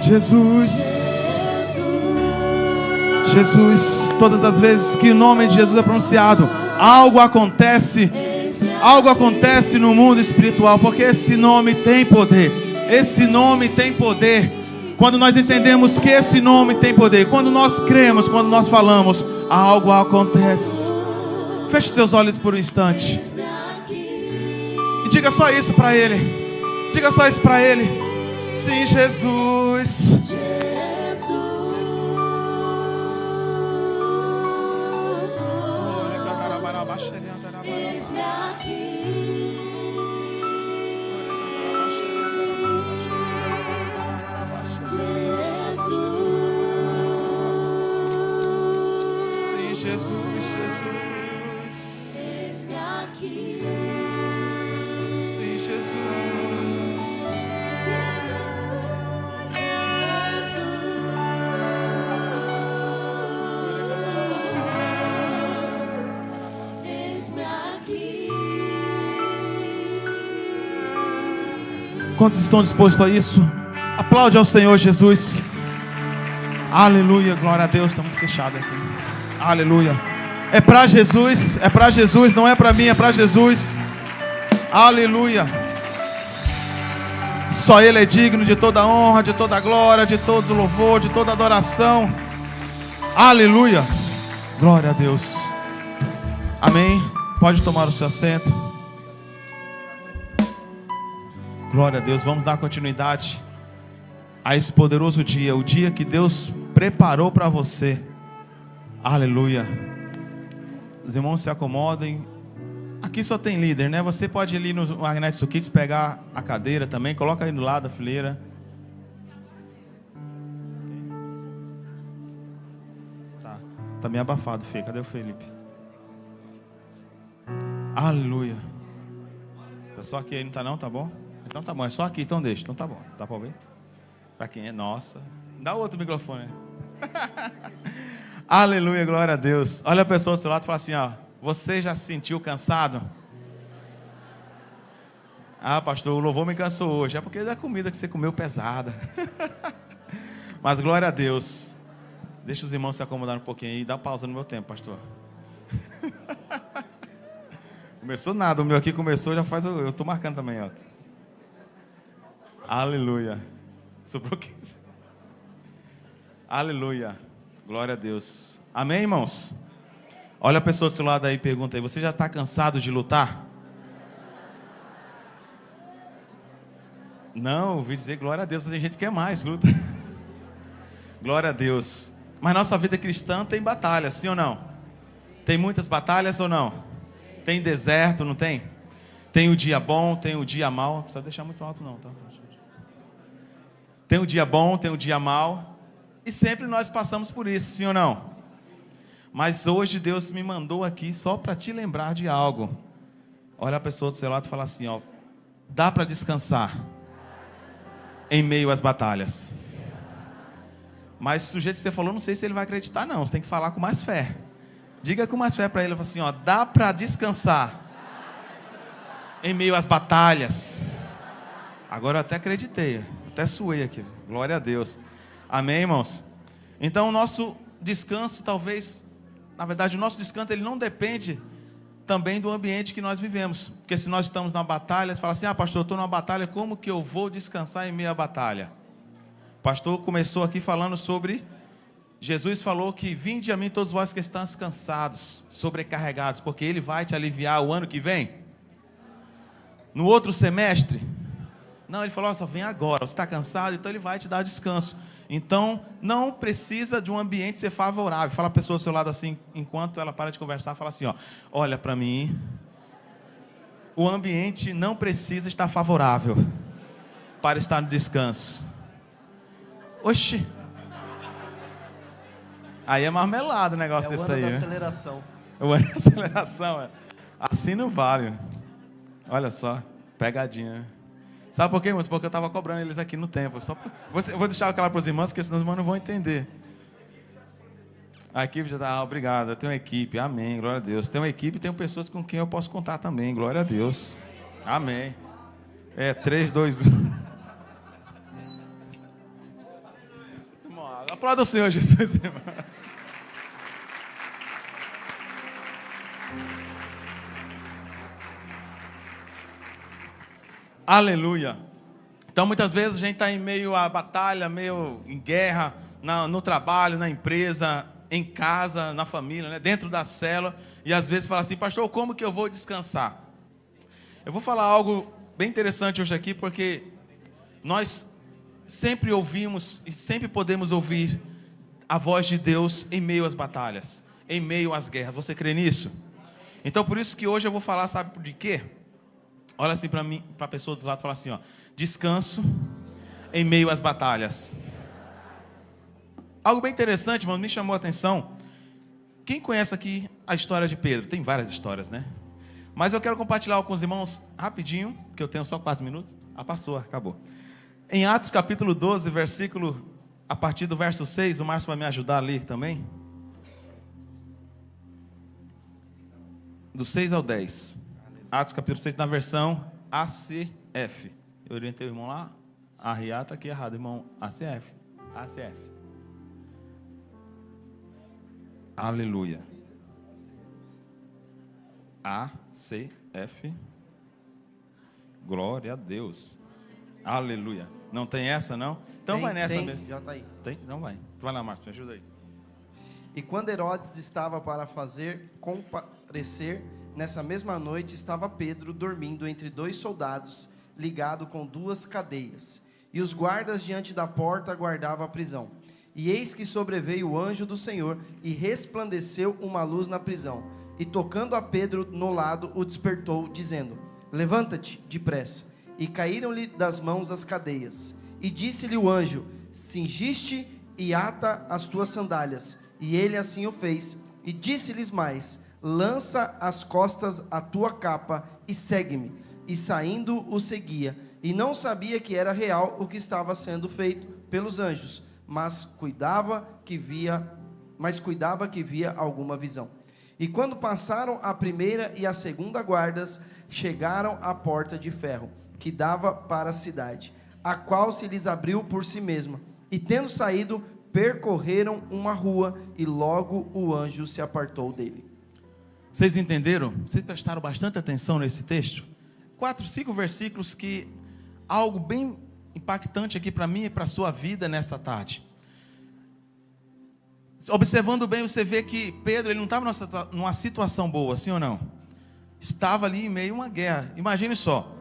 Jesus. Jesus, todas as vezes que o nome de Jesus é pronunciado, algo acontece no mundo espiritual, porque esse nome tem poder. Esse nome tem poder. Quando nós entendemos que esse nome tem poder, quando nós cremos, quando nós falamos, algo acontece. Feche seus olhos por um instante e diga só isso para Ele. Diga só isso para Ele. Sim, Jesus. Quantos estão dispostos a isso? Aplaude ao Senhor Jesus. Aleluia, glória a Deus. Está muito fechado aqui. Aleluia. É para Jesus, não é para mim, é para Jesus. Aleluia. Só Ele é digno de toda honra, de toda glória, de todo louvor, de toda adoração. Aleluia. Glória a Deus. Amém. Pode tomar o seu assento. Glória a Deus, vamos dar continuidade a esse poderoso dia, o dia que Deus preparou para você. Aleluia. Os irmãos se acomodem. Aqui só tem líder, né? Você pode ir ali no Magnetic Kids pegar a cadeira também, coloca aí do lado da fileira. Tá meio abafado, Fê. Cadê o Felipe? Aleluia. É só aqui aí, não tá não? Tá bom? Então tá bom, é só aqui, então deixa. Então tá bom, dá pra ouvir? Pra quem é? Nossa. Dá outro microfone. Aleluia, glória a Deus. Olha a pessoa do seu lado e fala assim, ó. Você já se sentiu cansado? Ah, pastor, o louvor me cansou hoje. É porque é da comida que você comeu pesada. Mas glória a Deus. Deixa os irmãos se acomodar um pouquinho aí. Dá pausa no meu tempo, pastor. Começou nada, o meu aqui começou, já faz. Eu tô marcando também, ó. Aleluia. Sobrou 15. Aleluia. Glória a Deus. Amém, irmãos? Olha a pessoa do seu lado aí e pergunta aí. Você já está cansado de lutar? Não, ouvi dizer glória a Deus. Tem gente que quer mais, luta. Glória a Deus. Mas nossa vida cristã tem batalha, sim ou não? Tem muitas batalhas ou não? Tem deserto, não tem? Tem o dia bom, tem o dia mau. Não precisa deixar muito alto não, tá? Tem o dia bom, tem o dia mau. E sempre nós passamos por isso, sim ou não? Mas hoje Deus me mandou aqui só para te lembrar de algo. Olha a pessoa do seu lado e fala assim, ó. Dá para descansar em meio às batalhas. Mas o jeito que você falou, não sei se ele vai acreditar não. Você tem que falar com mais fé. Diga com mais fé para ele, assim, ó. Dá para descansar em meio às batalhas. Agora eu até acreditei. Até suei aqui, glória a Deus. Amém, irmãos? Então o nosso descanso talvez, na verdade o nosso descanso ele não depende também do ambiente que nós vivemos. Porque se nós estamos na batalha, você fala assim, pastor, eu estou numa batalha, como que eu vou descansar em meio à batalha? O pastor começou aqui falando sobre, Jesus falou que vinde a mim todos vós que estão cansados, sobrecarregados, porque Ele vai te aliviar o ano que vem. No outro semestre, não, Ele falou, só vem agora, você está cansado, então Ele vai te dar descanso. Então, não precisa de um ambiente ser favorável. Fala a pessoa do seu lado assim, enquanto ela para de conversar, fala assim, ó, olha para mim, o ambiente não precisa estar favorável para estar no descanso. Oxi. Aí é marmelada o negócio desse aí. É o ano da aceleração. O ano da aceleração, é. Assim não vale. Olha só, pegadinha. Sabe por quê, irmãos? Porque eu estava cobrando eles aqui no tempo. Eu vou deixar claro para os irmãos, porque senão os irmãos não vão entender. A equipe já está, obrigado. Eu tenho uma equipe, amém, glória a Deus. Tem uma equipe e tem pessoas com quem eu posso contar também, glória a Deus. Amém. 3, 2, 1. Aplauda o Senhor Jesus, irmão. Aleluia. Então, muitas vezes a gente está em meio à batalha, meio em guerra, no trabalho, na empresa, em casa, na família, né? Dentro da célula. E às vezes fala assim, pastor, como que eu vou descansar? Eu vou falar algo bem interessante hoje aqui, porque nós sempre ouvimos e sempre podemos ouvir a voz de Deus em meio às batalhas, em meio às guerras. Você crê nisso? Então, por isso que hoje eu vou falar, sabe de quê? Olha assim para mim, para a pessoa do lado, fala assim, ó, descanso em meio às batalhas. Algo bem interessante, irmão, me chamou a atenção. Quem conhece aqui a história de Pedro? Tem várias histórias, né? Mas eu quero compartilhar com os irmãos rapidinho, que eu tenho só 4 minutos. Passou, acabou. Em Atos capítulo 12, a partir do verso 6, o Márcio vai me ajudar a ler também. Do 6 ao 10. Atos capítulo 6, na versão ACF. Eu orientei o irmão lá. A RA está aqui errado, irmão. ACF. Aleluia. ACF. Glória a Deus. Aleluia. Não tem essa, não? Então vai nessa mesmo. Já está aí. Tem? Então vai. Vai lá, Márcio, me ajuda aí. E quando Herodes estava para fazer comparecer, nessa mesma noite estava Pedro dormindo entre 2 soldados, ligado com 2 cadeias. E os guardas diante da porta guardavam a prisão. E eis que sobreveio o anjo do Senhor, e resplandeceu uma luz na prisão. E tocando a Pedro no lado, o despertou, dizendo, levanta-te depressa. E caíram-lhe das mãos as cadeias. E disse-lhe o anjo, cingiste e ata as tuas sandálias. E ele assim o fez. E disse-lhes mais, lança às costas a tua capa e segue-me. E saindo o seguia. E não sabia que era real o que estava sendo feito pelos anjos, mas cuidava que via alguma visão. E quando passaram a primeira e a segunda guardas, chegaram à porta de ferro, que dava para a cidade, a qual se lhes abriu por si mesma. E tendo saído, percorreram uma rua, e logo o anjo se apartou dele. Vocês entenderam? Vocês prestaram bastante atenção nesse texto? 4, 5 versículos que algo bem impactante aqui para mim e para a sua vida nesta tarde. Observando bem, você vê que Pedro ele não estava numa situação boa, sim ou não? Estava ali em meio a uma guerra. Imagine só.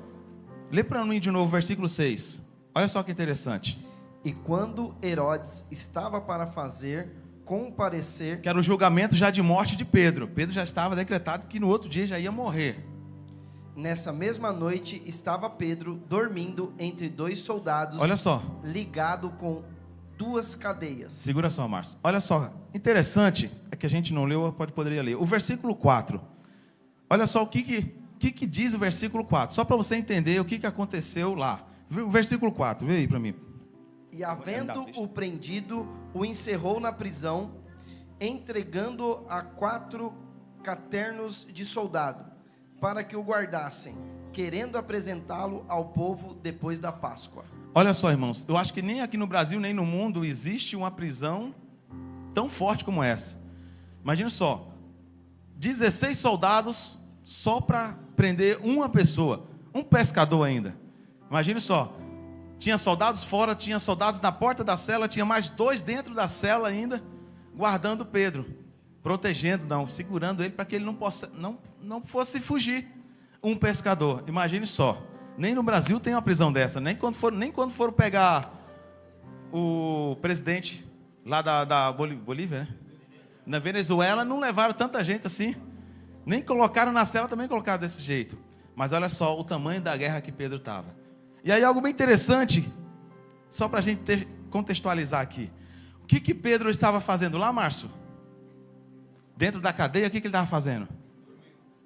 Lê para mim de novo o versículo 6. Olha só que interessante. E quando Herodes estava para fazer comparecer... Que era o julgamento já de morte de Pedro. Pedro já estava decretado que no outro dia já ia morrer. Nessa mesma noite estava Pedro dormindo entre 2 soldados. Olha só. Ligado com 2 cadeias. Segura só, Márcio. Olha só. Interessante. É que a gente não leu, poderia ler. O versículo 4. Olha só o que diz o versículo 4. Só para você entender o que aconteceu lá. O versículo 4. Vê aí para mim. E havendo o prendido, o encerrou na prisão, entregando a 4 caternos de soldado, para que o guardassem, querendo apresentá-lo ao povo depois da Páscoa. Olha só, irmãos, eu acho que nem aqui no Brasil, nem no mundo, existe uma prisão tão forte como essa. Imagina só, 16 soldados só para prender uma pessoa, um pescador ainda. Imagine só, tinha soldados fora, tinha soldados na porta da cela, tinha mais 2 dentro da cela ainda, guardando Pedro, protegendo, segurando ele para que ele não fosse fugir. Um pescador, imagine só, nem no Brasil tem uma prisão dessa, nem quando foram pegar o presidente lá da Bolívia, né? Na Venezuela não levaram tanta gente assim, nem colocaram na cela, também colocaram desse jeito. Mas olha só o tamanho da guerra que Pedro estava. E aí algo bem interessante, só para a gente contextualizar aqui. O que Pedro estava fazendo lá, Márcio? Dentro da cadeia, o que ele estava fazendo?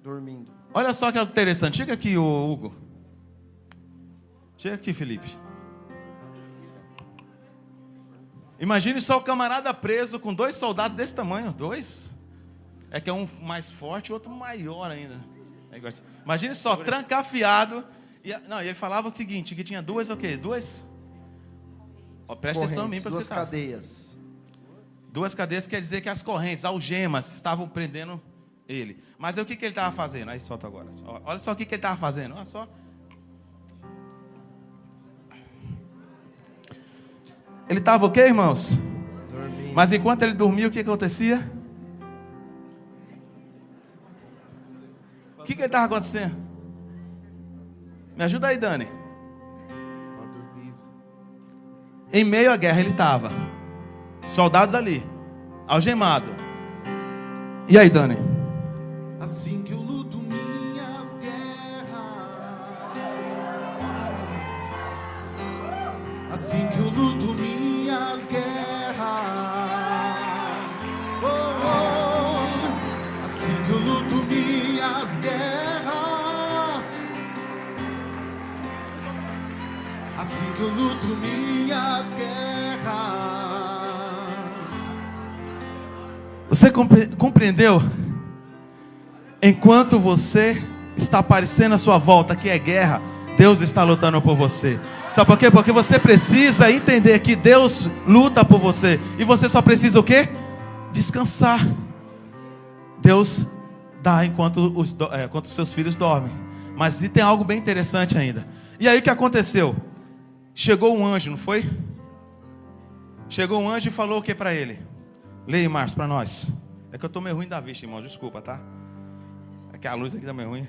Dormindo. Olha só que algo interessante. Chega aqui, Hugo. Chega aqui, Felipe. Imagine só o camarada preso com 2 soldados desse tamanho. 2? É que é um mais forte e outro maior ainda. Imagine só, trancafiado. E ele falava o seguinte, que tinha 2 o quê? 2? Presta atenção em mim para que você 2 cadeias. 2 cadeias quer dizer que as correntes, algemas, estavam prendendo ele. Mas aí o que ele estava fazendo? Aí solta agora. Olha só o que ele estava fazendo. Olha só. Ele estava o quê, irmãos? Dormindo. Mas enquanto ele dormia, o que acontecia? O que ele estava acontecendo? Me ajuda aí, Dani. Em meio à guerra ele estava. Soldados ali, algemado. E aí, Dani? Assim que eu luto minhas guerras, assim que eu luto minhas guerras, oh, oh. Assim que eu luto minhas guerras, assim que eu luto minhas guerras. Você compreendeu? Enquanto você está aparecendo à sua volta que é guerra, Deus está lutando por você. Sabe por quê? Porque você precisa entender que Deus luta por você. E você só precisa o quê? Descansar. Deus dá enquanto os seus filhos dormem. Mas tem algo bem interessante ainda. E aí o que aconteceu? Chegou um anjo, não foi? Chegou um anjo e falou o que para ele? Leia, Márcio, para nós. É que eu estou meio ruim da vista, irmão. Desculpa, tá? É que a luz aqui está meio ruim.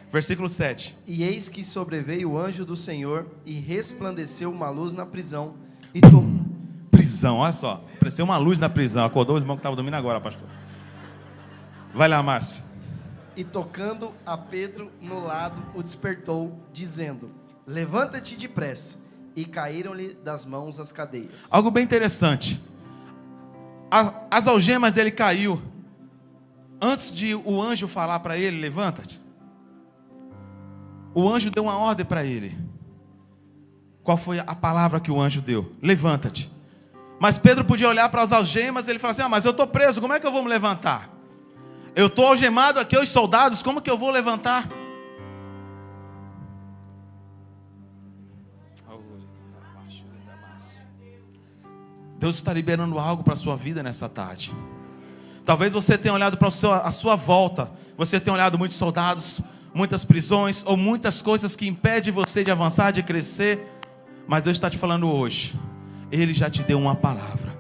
Versículo 7. E eis que sobreveio o anjo do Senhor e resplandeceu uma luz na prisão. E prisão, olha só. Apareceu uma luz na prisão. Acordou o irmão que estava dormindo agora, pastor. Vai lá, Márcio. E tocando a Pedro no lado, o despertou, dizendo: levanta-te depressa. E caíram-lhe das mãos as cadeias. Algo bem interessante. As algemas dele caiu. Antes de o anjo falar para ele, levanta-te. O anjo deu uma ordem para ele. Qual foi a palavra que o anjo deu? Levanta-te. Mas Pedro podia olhar para as algemas e ele falar assim: mas eu estou preso, como é que eu vou me levantar? Eu estou algemado aqui, os soldados, como que eu vou levantar? Deus está liberando algo para a sua vida nessa tarde. Talvez você tenha olhado para a sua volta. Você tenha olhado muitos soldados, muitas prisões, ou muitas coisas que impedem você de avançar, de crescer. Mas Deus está te falando hoje. Ele já te deu uma palavra.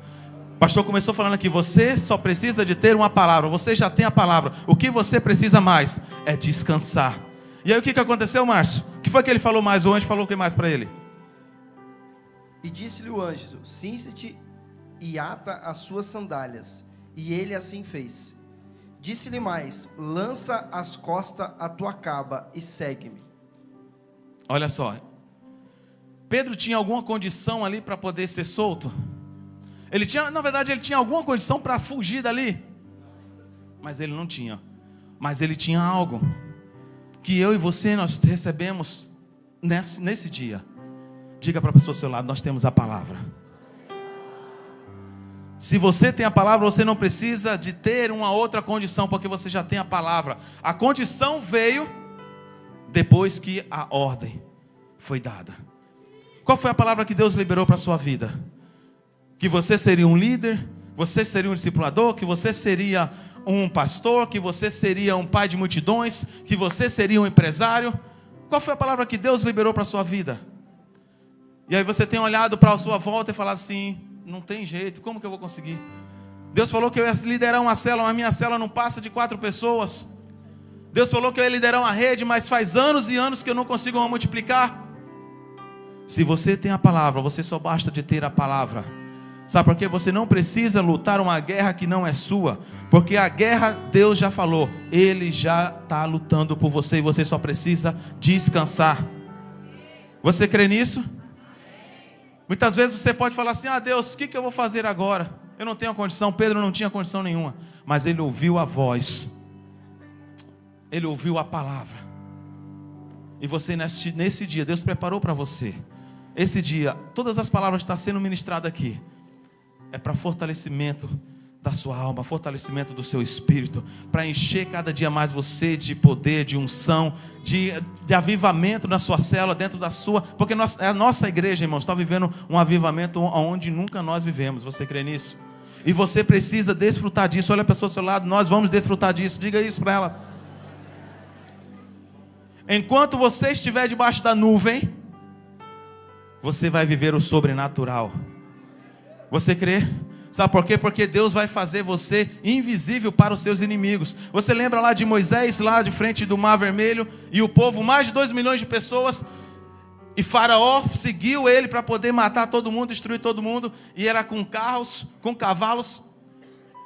O pastor começou falando aqui: você só precisa de ter uma palavra. Você já tem a palavra. O que você precisa mais é descansar. E aí o que aconteceu, Márcio? O que foi que ele falou mais? O anjo falou o que mais para ele? E disse-lhe o anjo: cinge-te e ata as suas sandálias. E ele assim fez. Disse-lhe mais: lança as costas a tua caba e segue-me. Olha só. Pedro tinha alguma condição ali para poder ser solto? Ele tinha, na verdade, ele tinha alguma condição para fugir dali. Mas ele não tinha. Mas ele tinha algo que eu e você nós recebemos nesse dia. Diga para a pessoa ao seu lado: nós temos a palavra. Se você tem a palavra, você não precisa de ter uma outra condição, porque você já tem a palavra. A condição veio depois que a ordem foi dada. Qual foi a palavra que Deus liberou para a sua vida? Que você seria um líder, você seria um discipulador, que você seria um pastor, que você seria um pai de multidões, que você seria um empresário. Qual foi a palavra que Deus liberou para a sua vida? E aí você tem olhado para a sua volta e falado assim: não tem jeito, como que eu vou conseguir? Deus falou que eu ia liderar uma célula, mas minha célula não passa de 4 pessoas. Deus falou que eu ia liderar uma rede, mas faz anos e anos que eu não consigo multiplicar. Se você tem a palavra, você só basta de ter a palavra. Sabe por quê? Você não precisa lutar uma guerra que não é sua. Porque a guerra, Deus já falou, Ele já está lutando por você e você só precisa descansar. Você crê nisso? Muitas vezes você pode falar assim: Deus, o que eu vou fazer agora? Eu não tenho condição. Pedro não tinha condição nenhuma. Mas ele ouviu a voz. Ele ouviu a palavra. E você nesse dia, Deus preparou para você. Esse dia, todas as palavras que estão sendo ministradas aqui é para fortalecimento da sua alma, fortalecimento do seu espírito, para encher cada dia mais você de poder, de unção, de avivamento na sua célula, dentro da sua, porque a nossa igreja, irmãos, está vivendo um avivamento onde nunca nós vivemos. Você crê nisso? E você precisa desfrutar disso. Olha a pessoa do seu lado, nós vamos desfrutar disso. Diga isso para ela. Enquanto você estiver debaixo da nuvem, você vai viver o sobrenatural. Você crê? Sabe por quê? Porque Deus vai fazer você invisível para os seus inimigos. Você lembra lá de Moisés, lá de frente do Mar Vermelho, e o povo, mais de 2 milhões de pessoas, e Faraó seguiu ele para poder matar todo mundo, destruir todo mundo, e era com carros, com cavalos.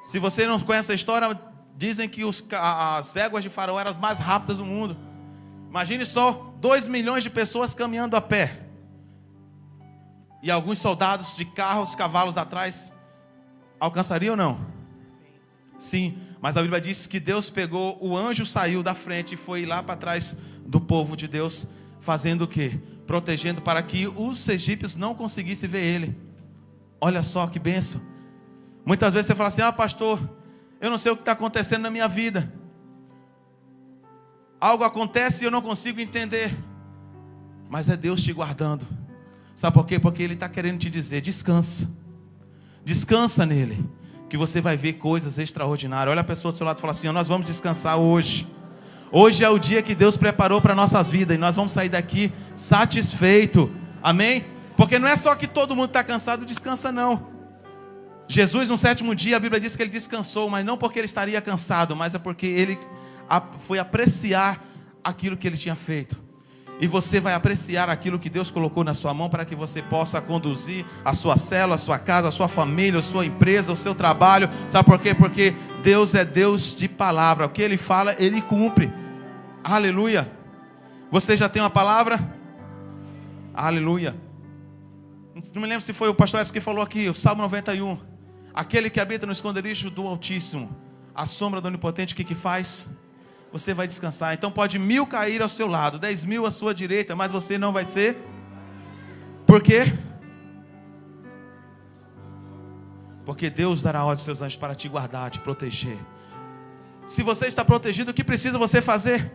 Se você não conhece a história, dizem que as éguas de Faraó eram as mais rápidas do mundo. Imagine só, 2 milhões de pessoas caminhando a pé. E alguns soldados de carros, cavalos atrás, alcançariam ou não? Sim, mas a Bíblia diz que Deus pegou, o anjo saiu da frente e foi lá para trás do povo de Deus, fazendo o quê? Protegendo para que os egípcios não conseguissem ver ele. Olha só que bênção. Muitas vezes você fala assim, pastor, eu não sei o que está acontecendo na minha vida. Algo acontece e eu não consigo entender. Mas é Deus te guardando. Sabe por quê? Porque Ele está querendo te dizer, descansa. Descansa nele, que você vai ver coisas extraordinárias. Olha a pessoa do seu lado e fala assim, nós vamos descansar hoje. Hoje é o dia que Deus preparou para a nossa vida. E nós vamos sair daqui satisfeito. Amém? Porque não é só que todo mundo está cansado, descansa não. Jesus no 7º dia, a Bíblia diz que Ele descansou. Mas não porque Ele estaria cansado, mas é porque Ele foi apreciar aquilo que Ele tinha feito. E você vai apreciar aquilo que Deus colocou na sua mão para que você possa conduzir a sua célula, a sua casa, a sua família, a sua empresa, o seu trabalho. Sabe por quê? Porque Deus é Deus de palavra. O que Ele fala, Ele cumpre. Aleluia. Você já tem uma palavra? Aleluia. Não me lembro se foi o pastor Edson que falou aqui, o Salmo 91. Aquele que habita no esconderijo do Altíssimo, a sombra do Onipotente, o que faz? Você vai descansar. Então pode 1000 cair ao seu lado, 10.000 à sua direita, mas você não vai ser. Por quê? Porque Deus dará ordem aos seus anjos para te guardar, te proteger. Se você está protegido, o que precisa você fazer?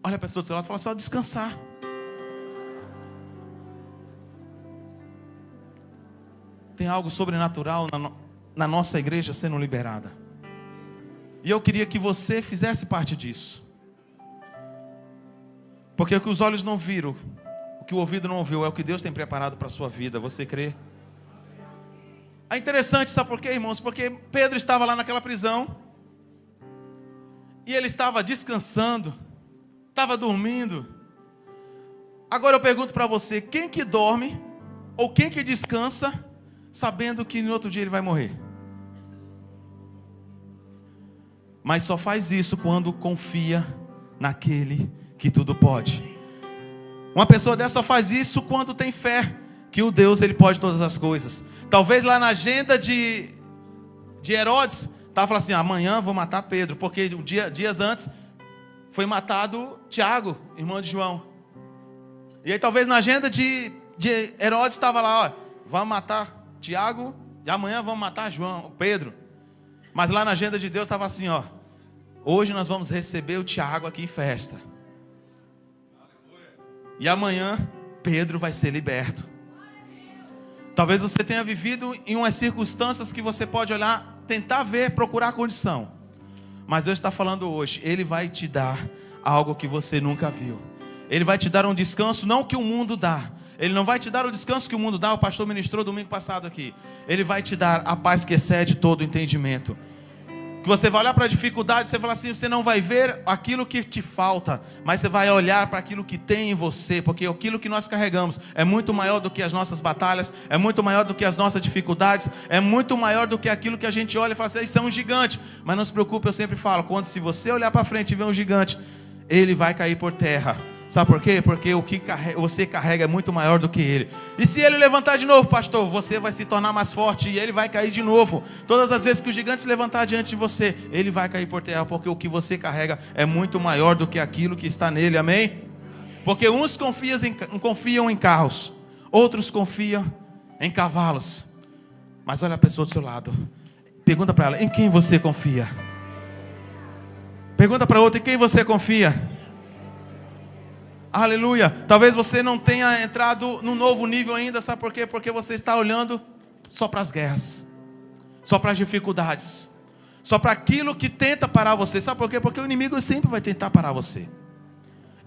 Olha a pessoa do seu lado e fala só descansar. Tem algo sobrenatural na nossa igreja sendo liberada. E eu queria que você fizesse parte disso. Porque o que os olhos não viram, o que o ouvido não ouviu, é o que Deus tem preparado para a sua vida. Você crê? É interessante, sabe por quê, irmãos? Porque Pedro estava lá naquela prisão. E ele estava descansando. Estava dormindo. Agora eu pergunto para você, quem que dorme, ou quem que descansa, sabendo que no outro dia ele vai morrer? Mas só faz isso quando confia naquele que tudo pode. Uma pessoa dessa só faz isso quando tem fé que o Deus, Ele pode todas as coisas. Talvez lá na agenda de Herodes, estava falando assim, amanhã vou matar Pedro, porque dias antes foi matado Tiago, irmão de João. E aí talvez na agenda de Herodes estava lá, vamos matar Tiago e amanhã vamos matar Pedro. Mas lá na agenda de Deus estava assim, hoje nós vamos receber o Tiago aqui em festa. E amanhã Pedro vai ser liberto. Talvez você tenha vivido em umas circunstâncias que você pode olhar, tentar ver, procurar a condição. Mas Deus está falando hoje, Ele vai te dar algo que você nunca viu. Ele vai te dar um descanso, não que o mundo dá. Ele não vai te dar o descanso que o mundo dá. O pastor ministrou domingo passado aqui. Ele vai te dar a paz que excede todo o entendimento. Que você vai olhar para a dificuldade, você fala assim, você não vai ver aquilo que te falta, mas você vai olhar para aquilo que tem em você, porque aquilo que nós carregamos é muito maior do que as nossas batalhas, é muito maior do que as nossas dificuldades, é muito maior do que aquilo que a gente olha e fala assim, isso é um gigante. Mas não se preocupe, eu sempre falo, se você olhar para frente e ver um gigante, ele vai cair por terra. Sabe por quê? Porque o que você carrega é muito maior do que ele. E se ele levantar de novo, pastor, você vai se tornar mais forte e ele vai cair de novo. Todas as vezes que o gigante se levantar diante de você, ele vai cair por terra, porque o que você carrega é muito maior do que aquilo que está nele, amém? Porque uns confiam em carros, outros confiam em cavalos. Mas olha a pessoa do seu lado, pergunta para ela, em quem você confia? Pergunta para outra, em quem você confia? Aleluia. Talvez você não tenha entrado num novo nível ainda. Sabe por quê? Porque você está olhando só para as guerras. só para as dificuldades, só para aquilo que tenta parar você. Sabe por quê? Porque o inimigo sempre vai tentar parar você.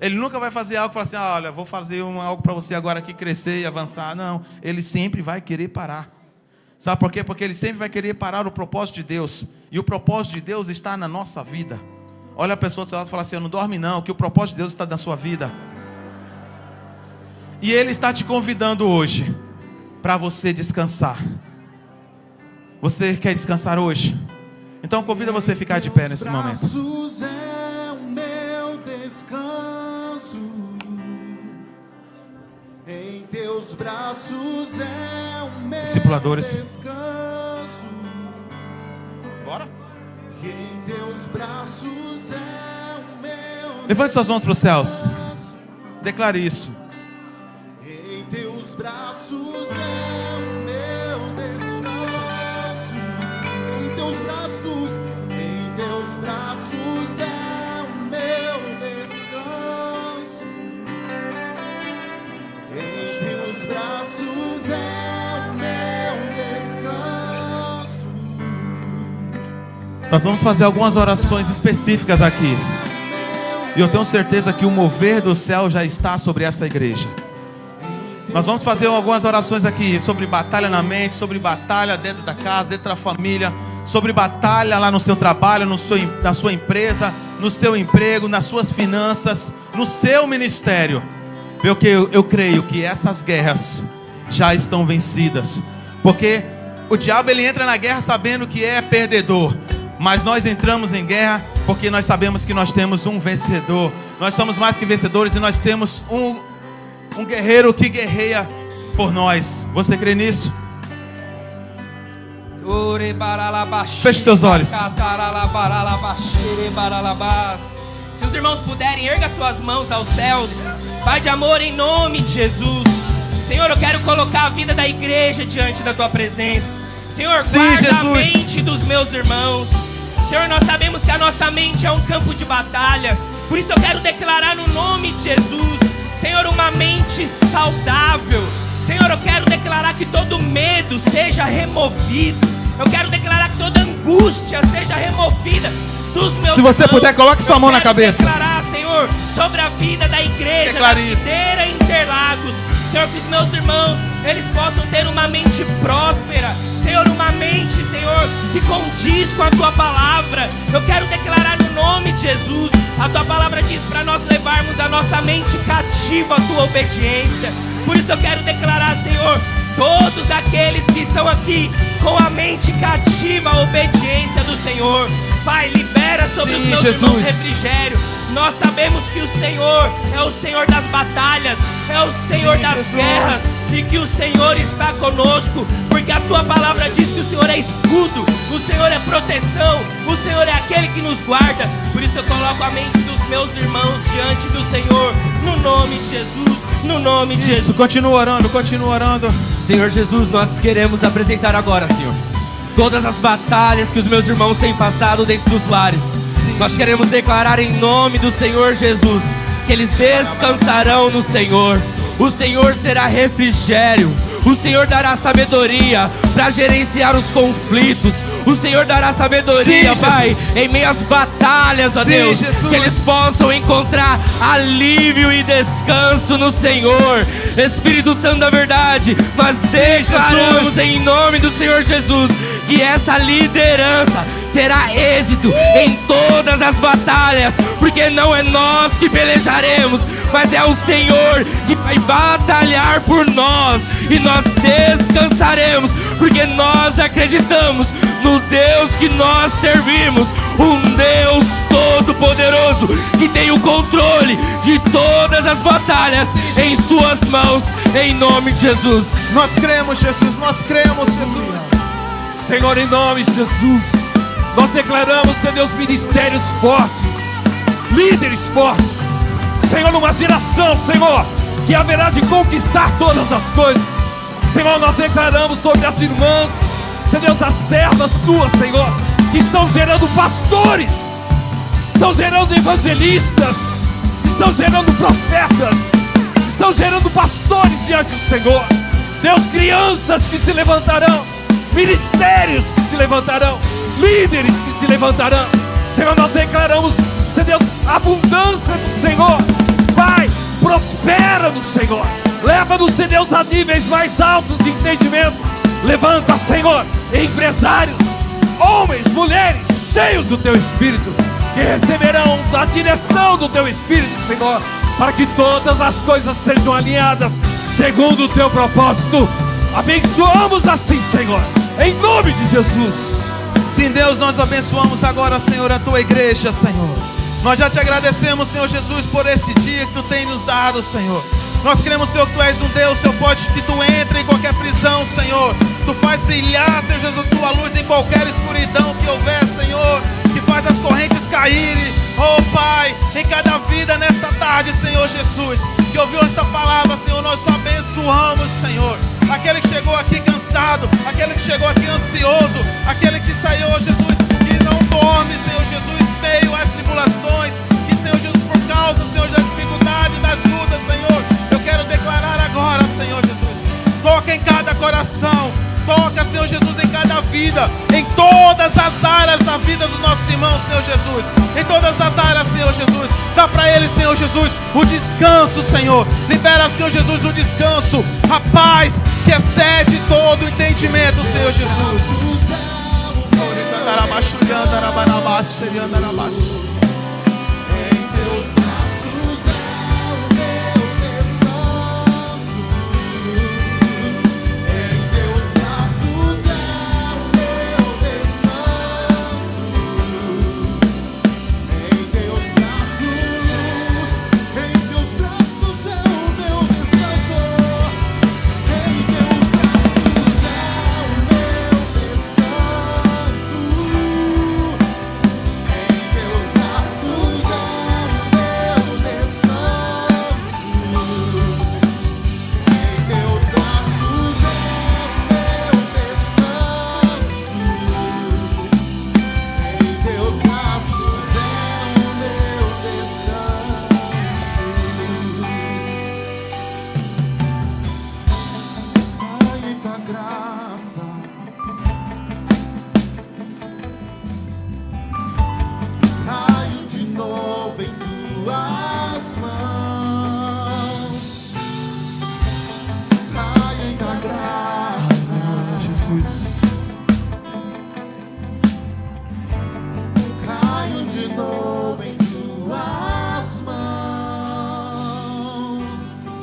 Ele nunca vai fazer algo e falar assim: olha, vou fazer algo para você agora aqui crescer e avançar. Não, ele sempre vai querer parar. Sabe por quê? Porque ele sempre vai querer parar o propósito de Deus. E o propósito de Deus está na nossa vida. Olha a pessoa do seu lado e fala assim: não dorme não, que o propósito de Deus está na sua vida. E Ele está te convidando hoje para você descansar. Você quer descansar hoje? Então convida você a ficar de pé nesse momento. É o meu descanso. Em teus braços é o meu Discipuladores. descanso. Bora. Em teus braços é o meu Levante suas mãos para os céus. Declare isso. Em teus braços é o meu descanso. Em teus braços é o meu descanso. Em teus braços é o meu descanso. Nós vamos fazer algumas orações específicas aqui. E eu tenho certeza que o mover do céu já está sobre essa igreja. Nós vamos fazer algumas orações aqui sobre batalha na mente, sobre batalha dentro da casa, dentro da família, sobre batalha lá no seu trabalho, na sua empresa, no seu emprego, nas suas finanças, no seu ministério. Porque eu creio que essas guerras já estão vencidas. Porque o diabo ele entra na guerra sabendo que é perdedor. Mas nós entramos em guerra porque nós sabemos que nós temos um vencedor. Nós somos mais que vencedores e nós temos um guerreiro que guerreia por nós. Você crê nisso? Feche seus olhos. Se os irmãos puderem, erga suas mãos aos céus. Pai de amor, em nome de Jesus. Senhor, eu quero colocar a vida da igreja diante da tua presença. Senhor, sim, guarda Jesus. A mente dos meus irmãos. Senhor, nós sabemos que a nossa mente é um campo de batalha. Por isso eu quero declarar no nome de Jesus, Senhor, uma mente saudável. Senhor, eu quero declarar que todo medo seja removido. Eu quero declarar que toda angústia seja removida dos meus Se você irmãos. puder, coloque sua mão na cabeça. Eu quero declarar, Senhor, sobre a vida da igreja, Declare da isso. Videira Interlagos. Senhor, que os meus irmãos, eles possam ter uma mente próspera. Senhor, uma mente, Senhor, que condiz com a Tua palavra. Eu quero declarar no nome de Jesus. A Tua palavra diz para nós levarmos a nossa mente cativa à Tua obediência. Por isso eu quero declarar, Senhor, todos aqueles que estão aqui com a mente cativa à obediência do Senhor. Pai, libera sobre os meus irmãos refrigério. Nós sabemos que o Senhor é o Senhor das batalhas, é o Senhor das guerras, e que o Senhor está conosco, porque a tua palavra diz que o Senhor é escudo, o Senhor é proteção, o Senhor é aquele que nos guarda. Por isso eu coloco a mente dos meus irmãos diante do Senhor, no nome de Jesus, no nome de Jesus. Continua orando, continua orando. Senhor Jesus, nós queremos apresentar agora, Senhor, todas as batalhas que os meus irmãos têm passado dentro dos lares. Sim, nós queremos declarar em nome do Senhor Jesus que eles descansarão no Senhor. O Senhor será refrigério. O Senhor dará sabedoria para gerenciar os conflitos. O Senhor dará sabedoria, sim, Pai, em meio às batalhas, ó sim, Deus, Jesus. que eles possam encontrar alívio e descanso no Senhor. Espírito Santo da verdade, nós declaramos Jesus. em nome do Senhor Jesus que essa liderança terá êxito em todas as batalhas, porque não é nós que pelejaremos, mas é o Senhor que vai batalhar por nós, e nós descansaremos, porque nós acreditamos no Deus que nós servimos, um Deus todo-poderoso, que tem o controle de todas as batalhas em suas mãos, em nome de Jesus. Nós cremos, Jesus, nós cremos, Jesus. Senhor, em nome de Jesus, nós declaramos, Senhor Deus, ministérios fortes, líderes fortes, Senhor, numa geração, Senhor, que haverá de conquistar todas as coisas. Senhor, nós declaramos sobre as irmãs, Senhor Deus, as servas tuas, Senhor, que estão gerando pastores, estão gerando evangelistas, estão gerando profetas, estão gerando pastores diante do Senhor. Deus, crianças que se levantarão, ministérios que se levantarão, líderes que se levantarão. Senhor, nós declaramos, Senhor Deus, a abundância do Senhor. Pai, prospera-nos, Senhor. Leva-nos, Senhor Deus, a níveis mais altos de entendimento. Levanta, Senhor, empresários, homens, mulheres, cheios do Teu Espírito, que receberão a direção do Teu Espírito, Senhor, para que todas as coisas sejam alinhadas segundo o Teu propósito. Abençoamos assim, Senhor, em nome de Jesus. Sim, Deus, nós abençoamos agora, Senhor, a Tua igreja, Senhor. Nós já Te agradecemos, Senhor Jesus, por esse dia que Tu tem nos dado, Senhor. Nós cremos, Senhor, que Tu és um Deus, Senhor, pode que Tu entre em qualquer prisão, Senhor. Tu faz brilhar, Senhor Jesus, Tua luz em qualquer escuridão que houver, Senhor. Que faz as correntes caírem, oh Pai, em cada vida nesta tarde, Senhor Jesus. Que ouviu esta palavra, Senhor, nós só abençoamos, Senhor. Aquele que chegou aqui cansado, aquele que chegou aqui ansioso, aquele que saiu, Jesus, que não dorme, Senhor Jesus, meio às tribulações, que, Senhor Jesus, por causa, Senhor, da dificuldade, das lutas, Senhor, eu quero declarar agora, Senhor Jesus, toca em cada coração, toca, Senhor Jesus, em cada vida, em todas as áreas da vida dos nossos irmãos, Senhor Jesus, em todas as áreas, Senhor Jesus, dá para eles, Senhor Jesus, o descanso, Senhor, libera, Senhor Jesus, o descanso, a paz que excede todo o entendimento, Senhor Jesus.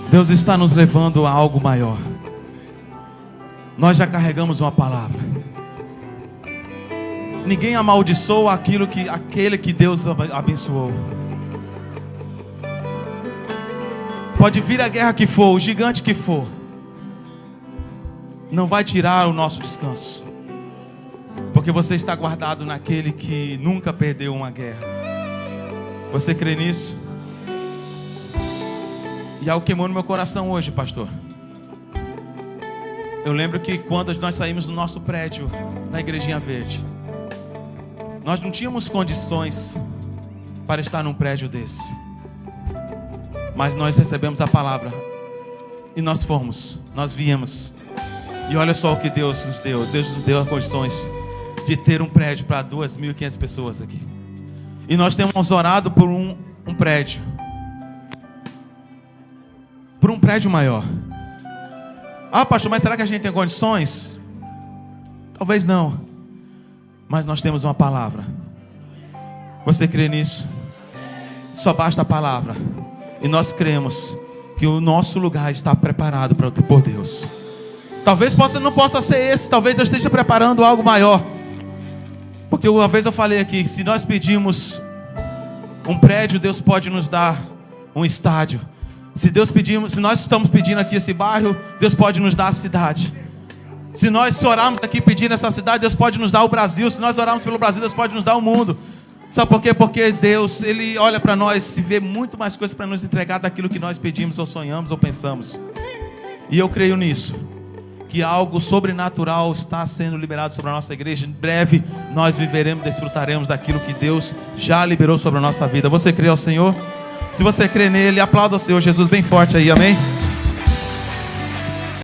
Deus está nos levando a algo maior. Nós já carregamos uma palavra. Ninguém amaldiçoa aquele que Deus abençoou. Pode vir a guerra que for, o gigante que for, não vai tirar o nosso descanso, porque você está guardado naquele que nunca perdeu uma guerra. Você crê nisso? E algo queimou no meu coração hoje, pastor. Eu lembro que quando nós saímos do nosso prédio da Igrejinha Verde, nós não tínhamos condições para estar num prédio desse, mas nós recebemos a palavra e nós fomos, nós viemos. E olha só o que Deus nos deu. Deus nos deu as condições de ter um prédio para 2.500 pessoas aqui. E nós temos orado por um prédio, por um prédio maior. Ah, pastor, mas será que a gente tem condições? Talvez não, mas nós temos uma palavra. Você crê nisso? Só basta a palavra. E nós cremos que o nosso lugar está preparado por Deus. Talvez não possa ser esse. Talvez Deus esteja preparando algo maior. Porque uma vez eu falei aqui, se nós pedimos um prédio, Deus pode nos dar um estádio. Se nós estamos pedindo aqui esse bairro, Deus pode nos dar a cidade. Se nós orarmos aqui pedindo essa cidade, Deus pode nos dar o Brasil. Se nós orarmos pelo Brasil, Deus pode nos dar o mundo. Sabe por quê? Porque Deus, Ele olha para nós e vê muito mais coisas para nos entregar daquilo que nós pedimos, ou sonhamos, ou pensamos. E eu creio nisso, que algo sobrenatural está sendo liberado sobre a nossa igreja. Em breve nós viveremos, desfrutaremos daquilo que Deus já liberou sobre a nossa vida. Você crê ao Senhor? Se você crê nele, aplauda o Senhor Jesus bem forte aí, amém?